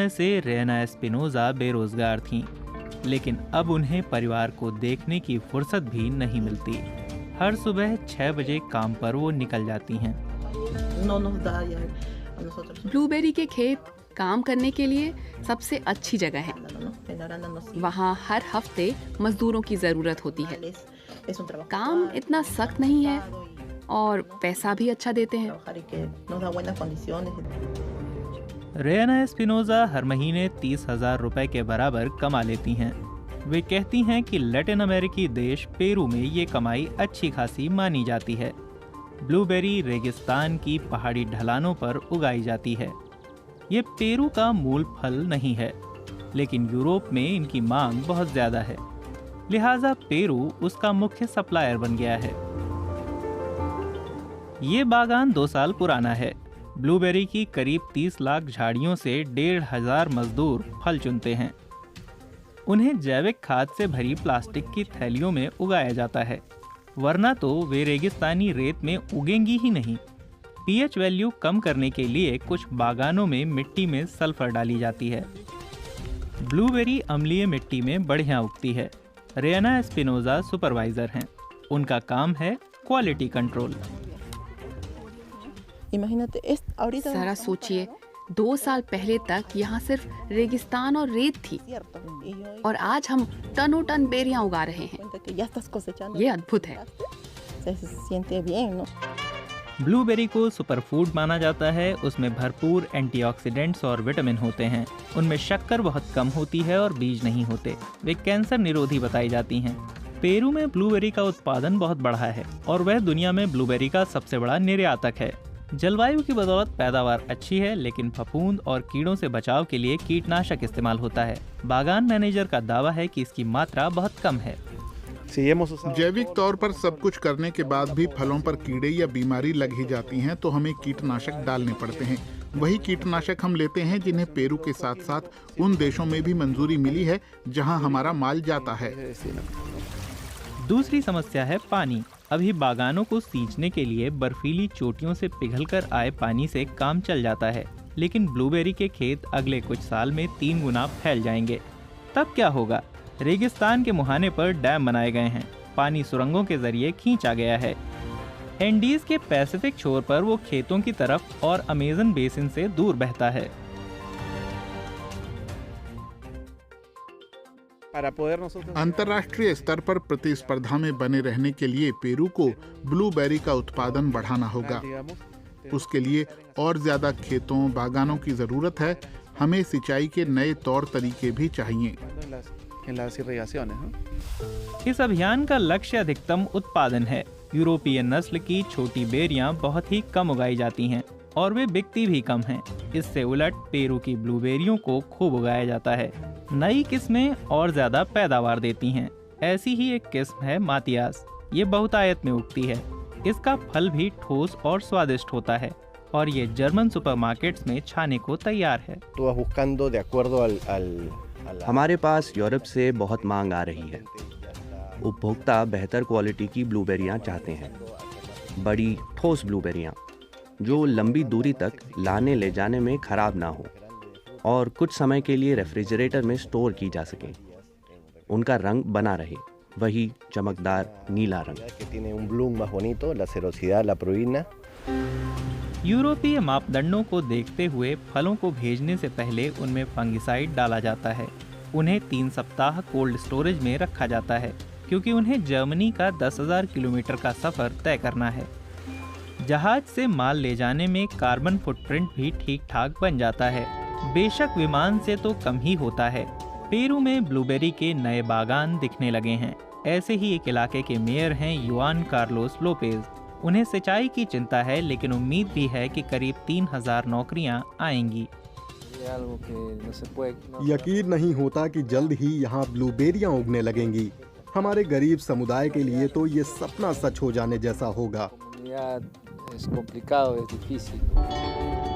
से रेना एस्पिनोजा बेरोजगार थीं, लेकिन अब उन्हें परिवार को देखने की फुर्सत भी नहीं मिलती। हर सुबह 6 बजे काम पर वो निकल जाती हैं। ब्लूबेरी के खेत काम करने के लिए सबसे अच्छी जगह है। वहाँ हर हफ्ते मजदूरों की जरूरत होती है। काम इतना सख्त नहीं है और पैसा भी अच्छा देते हैं। रेना एस्पिनोजा हर महीने 30,000 रुपए के बराबर कमा लेती हैं। वे कहती हैं कि लैटिन अमेरिकी देश पेरू में ये कमाई अच्छी खासी मानी जाती है। ब्लूबेरी रेगिस्तान की पहाड़ी ढलानों पर उगाई जाती है। ये पेरू का मूल फल नहीं है, लेकिन यूरोप में इनकी मांग बहुत ज्यादा है, लिहाजा पेरू उसका मुख्य सप्लायर बन गया है। ये बागान 2 साल पुराना है। ब्लूबेरी की करीब 30 लाख झाड़ियों से 1,500 मजदूर फल चुनते हैं। उन्हें जैविक खाद से भरी प्लास्टिक की थैलियों में उगाया जाता है, वरना तो वे रेगिस्तानी रेत में उगेंगी ही नहीं। पीएच वैल्यू कम करने के लिए कुछ बागानों में मिट्टी में सल्फर डाली जाती है। ब्लूबेरी अम्लीय मिट्टी में बढ़िया उगती है। रेना एस्पिनोजा सुपरवाइजर हैं। उनका काम है क्वालिटी कंट्रोल। जरा सोचिए, 2 साल पहले तक यहाँ सिर्फ रेगिस्तान और रेत थी और आज हम टनों टन बेरियां उगा रहे हैं। ये अद्भुत है। ब्लूबेरी को सुपरफूड माना जाता है। उसमें भरपूर एंटीऑक्सीडेंट्स और विटामिन होते हैं। उनमें शक्कर बहुत कम होती है और बीज नहीं होते। वे कैंसर निरोधी बताई जाती हैं। पेरू में ब्लूबेरी का उत्पादन बहुत बढ़ा है और वह दुनिया में ब्लूबेरी का सबसे बड़ा निर्यातक है। जलवायु की बदौलत पैदावार अच्छी है, लेकिन फफूंद और कीड़ों से बचाव के लिए कीटनाशक इस्तेमाल होता है। बागान मैनेजर का दावा है कि इसकी मात्रा बहुत कम है। जैविक तौर पर सब कुछ करने के बाद भी फलों पर कीड़े या बीमारी लग ही जाती हैं, तो हमें कीटनाशक डालने पड़ते हैं। वही कीटनाशक हम लेते हैं जिन्हें पेरू के साथ साथ उन देशों में भी मंजूरी मिली है जहां हमारा माल जाता है। दूसरी समस्या है पानी। अभी बागानों को सींचने के लिए बर्फीली चोटियों से पिघलकर आए पानी से काम चल जाता है, लेकिन ब्लूबेरी के खेत अगले कुछ साल में 3 गुना फैल जाएंगे। तब क्या होगा? रेगिस्तान के मुहाने पर डैम बनाए गए हैं। पानी सुरंगों के जरिए खींचा गया है। एंडीज के पैसिफिक छोर पर वो खेतों की तरफ और अमेजन बेसिन से दूर बहता है। अंतर्राष्ट्रीय स्तर पर प्रतिस्पर्धा में बने रहने के लिए पेरू को ब्लूबेरी का उत्पादन बढ़ाना होगा। उसके लिए और ज्यादा खेतों, बागानों की जरूरत है। हमें सिंचाई के नए तौर तरीके भी चाहिए। इस अभियान का लक्ष्य अधिकतम उत्पादन है। यूरोपीय नस्ल की छोटी बेरियां बहुत ही कम उगाई जाती हैं और वे बिकती भी कम हैं। इससे उलट पेरू की ब्लूबेरियों को खूब उगाया जाता है। नई किस्में और ज्यादा पैदावार देती हैं। ऐसी ही एक किस्म है मातियास। ये बहुतायत में उगती है। इसका फल भी ठोस और स्वादिष्ट होता है और ये जर्मन सुपरमार्केट्स में छाने को तैयार है। हमारे पास यूरोप से बहुत मांग आ रही है। उपभोक्ता बेहतर क्वालिटी की ब्लूबेरियां चाहते हैं। बड़ी ठोस ब्लूबेरियां जो लंबी दूरी तक लाने ले जाने में खराब ना हो और कुछ समय के लिए रेफ्रिजरेटर में स्टोर की जा सके। उनका रंग बना रहे, वही चमकदार नीला रंग। यूरोपीय मापदंडों को देखते हुए फलों को भेजने से पहले उनमें फंगिसाइड डाला जाता है। उन्हें 3 सप्ताह कोल्ड स्टोरेज में रखा जाता है, क्योंकि उन्हें जर्मनी का 10,000 किलोमीटर का सफर तय करना है। जहाज से माल ले जाने में कार्बन फुटप्रिंट भी ठीक ठाक बन जाता है, बेशक विमान से तो कम ही होता है। पेरू में ब्लूबेरी के नए बागान दिखने लगे हैं। ऐसे ही एक इलाके के मेयर हैं युआन कार्लोस लोपेज। उन्हें सिंचाई की चिंता है, लेकिन उम्मीद भी है कि करीब 3,000 नौकरियां आएंगी। यकीन नहीं होता कि जल्द ही यहाँ ब्लूबेरियां उगने लगेंगी। हमारे गरीब समुदाय के लिए तो ये सपना सच हो जाने जैसा होगा। Es complicado, es difícil.